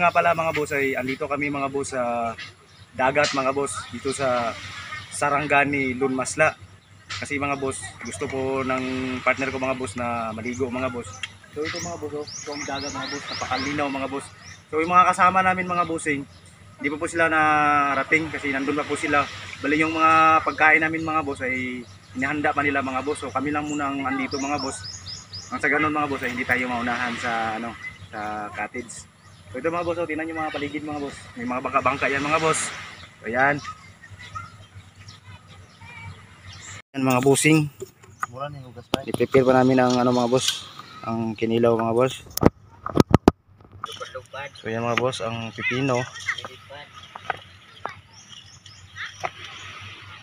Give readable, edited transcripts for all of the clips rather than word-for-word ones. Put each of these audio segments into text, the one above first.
nga pala mga boss ay andito kami mga boss sa dagat mga boss dito sa Sarangani, Lunmasla. Kasi mga boss, gusto po ng partner ko mga boss na maligo mga boss. So ito mga boss, itong dagat mga boss, napakalinaw mga boss. So yung mga kasama namin mga bossing, hindi pa po sila narating kasi nandun pa po sila. Bali yung mga pagkain namin mga boss ay inihanda pa nila mga boss. So kami lang muna ang andito mga boss. Ang sa ganun mga boss ay hindi tayo maunahan sa sa cottage. So ito mga boss, tingnan nyo mga paligid mga boss. May mga bangka-bangka yan mga boss. So yan. Yan mga bossing. I-prepare pa namin ang mga boss, ang kinilaw mga boss. So yan mga boss, ang pipino.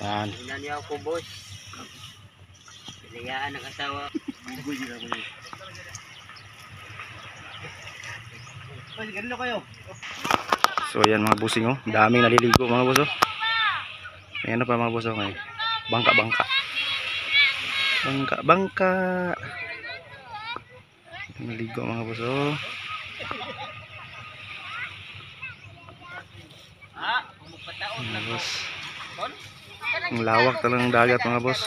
Yan. Tingnan niyo ako boss. Pilayaan ng asawa. So ayan mga bossing oh, daming naliligo mga boss oh. Ayan na pa mga boss oh, may bangka-bangka. Bangka-bangka. Naligo mga boss oh. Mga boss. Ang lawak talaga ng dagat mga boss.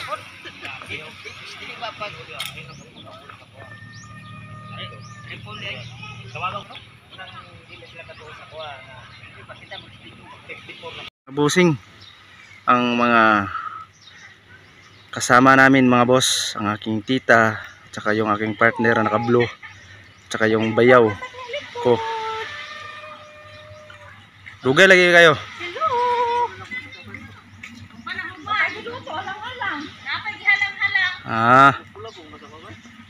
Bossing, ang mga kasama namin mga boss, ang aking tita, at saka yung aking partner na naka-blue, at saka yung bayaw ko. Dugay lagi kayo. Ah.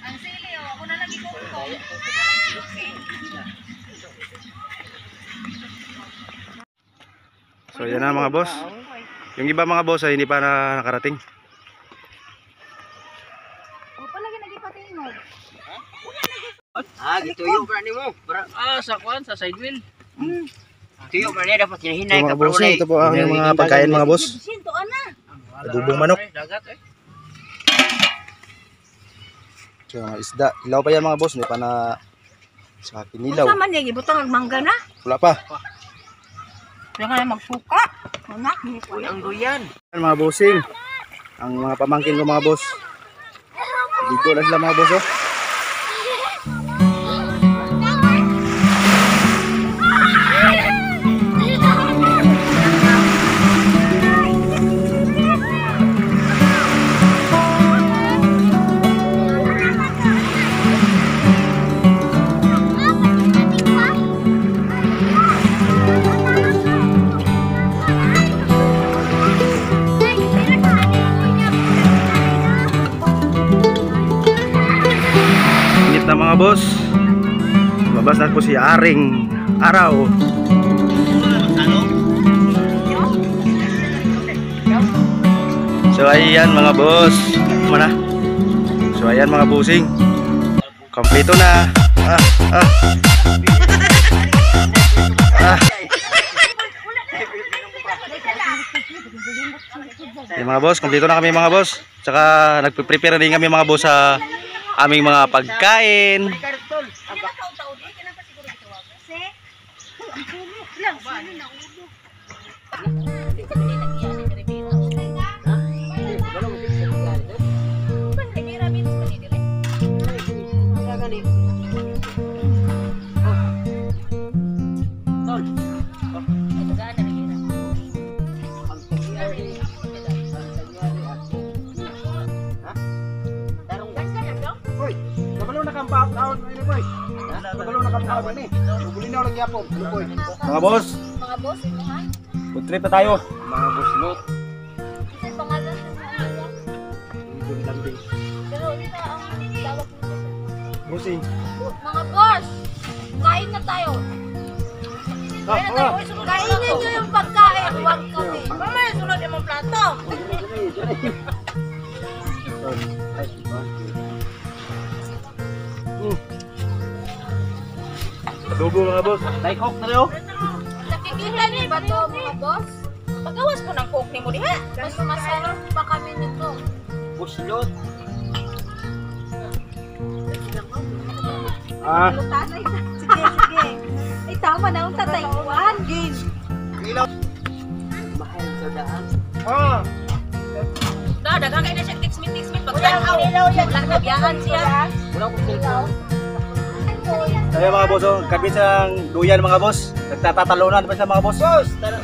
Ang sili oh, ako na lagi ko. So yan na mga boss. Yung iba mga boss ay hindi pa nakarating. O palagi nagipatingog. Gituyo pa nimo. Sa kuan sa side wheel. Tuyo pa niya dapat hinahinay Mga ka boss, ito po ang mga pagkain mga boss. Sinto ana. Adubong manok. Dagat So mga isda. Ilaw pa yan mga boss, hindi pa na sa kinilaw. Sama niya gibutang ang mangga na. Wala pa. Kaya nga magsuka. Anak, Uy, ang duyan. Yan mga bossing. Ang mga pamangkin ko mga boss. Ligo na sila mga boss oh. Na mga boss, labas na po si Aring Araw. So ayan mga boss, mana? So ayan mga bossing, kompleto na. Yung mga boss, kompleto na kami mga boss. Tsaka nagpe-prepare din kami mga boss sa aming mga pagkain. Mga boss, mga boss, ito ha? food trip na tayo. Mga boss lot. Kasi pangalan sa pangalan. Pero hindi na ang tawag mo. Bossing. Mga boss, kain na tayo. Kainin nyo yung pagkain, huwag kami. Mamaya sunod yung mga plato. Adobo mga boss. Taikok na rin oh. Nakikita niyo ba ito mga boss? Pagawas ko ng coke ni mo diha. Mas masarap pa kami nito. Buslot. Ah. Sige, sige. Isama na ang tatayuan. Game. Mahal sa daan. Ah, Daghang kayo na siya tiksmit. Pagkanaw. Wala na biyaan siya. Wala ko cellphone. kaya mga boss, oh, kabit sa duyan mga boss. Nagtatatalunan pa sa mga boss. Boss, tara.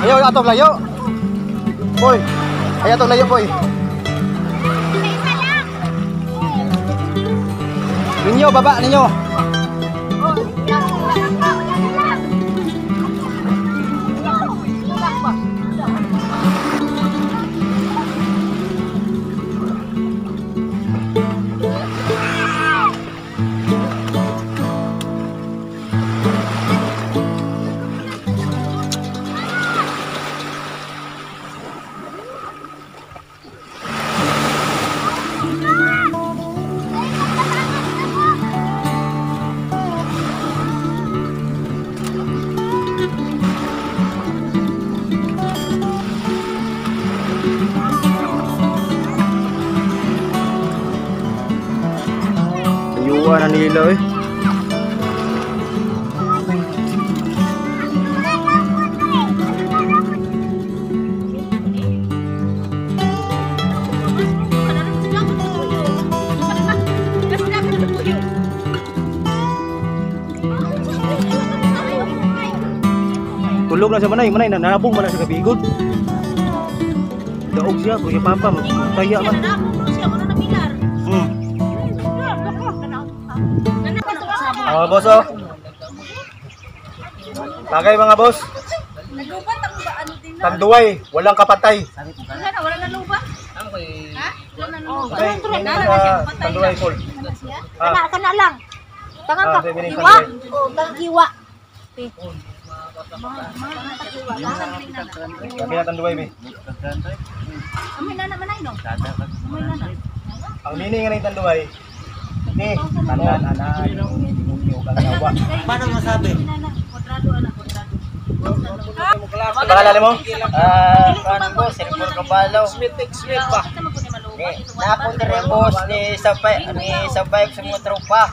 Ayaw atong layo. Boy. Ayaw atong layo, boy. Ninyo, baba ninyo. Ayuan na nila eh. Tulog na siya manay nanabong man na sa kabigod. Daog siya, kuya papa, taya man. Mga boss, oh. Tagay mga boss. Nalubat ang ano din na. Tanduay, walang kapatay. Wala na lubat. Ang koy Ha? Wala na lubat. Okay, sa Tanduay Fall. Kana lang. Tangan ka. Bibining Kiwa. Tanduay. Oh, tangan kiwa. Kami na Tanduay, be. Amoy na naman ay no. Amoy na na. Ang meaning nga ng tanduay. Ni, tanan ana yung demonyo kang yawa. Paano masabi? Pangalan mo? Kan boss, Sirpur Kabalo. Smith ba? Na ako dire boss ni sabay sa mga tropa.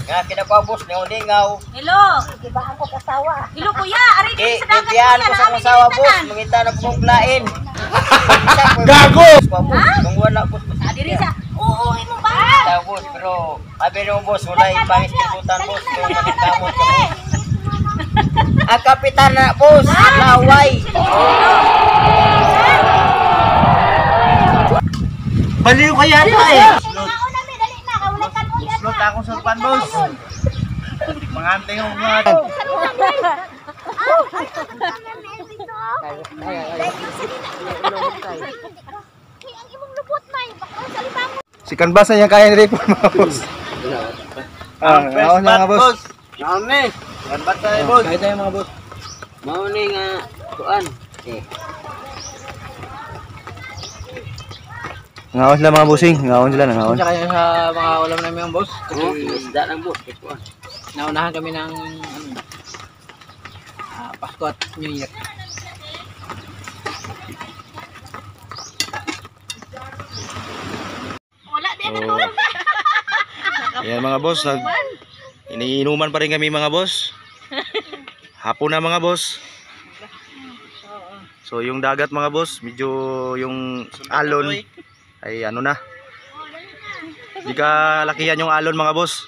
Nga kinakuha boss ni Ulingaw. Hello. Gibahan ko kasawa. Hello kuya, ari Di, dito sa dagat. diyan ko sa kasawa boss, mangita na pong lain. Gago! Kung wala boss, Diri sa. Oo, imo ba? ta boss, pero abi no boss, wala ipangis kibutan boss, yung manikamot ka boss. Ang kapitan na boss, laway. Baliw ka yata eh. Nauna mi dali na kawala kan mo yan. Slot akong sulpan boss. Mangante yung mga Ang imong lubot na, baka sa limang. si Canvas na niya kaya ni Rico mga boss. Ngaon mga boss. Nami, Canvas na boss. Kahit tayo mga boss. mao ni nga kuan. Ngaon sila mga bossing, ngaon sila ngaon. Punta kayo sa mga ulam namin mga boss. Oh, isda lang boss, kuan. Naunahan kami ng Pasko at New Year. Wala di na Oh. Ayan mga boss, iniinuman pa rin kami mga boss. Hapon na mga boss. So yung dagat mga boss, medyo yung alon ay ano na. Di ka lakihan yung alon mga boss.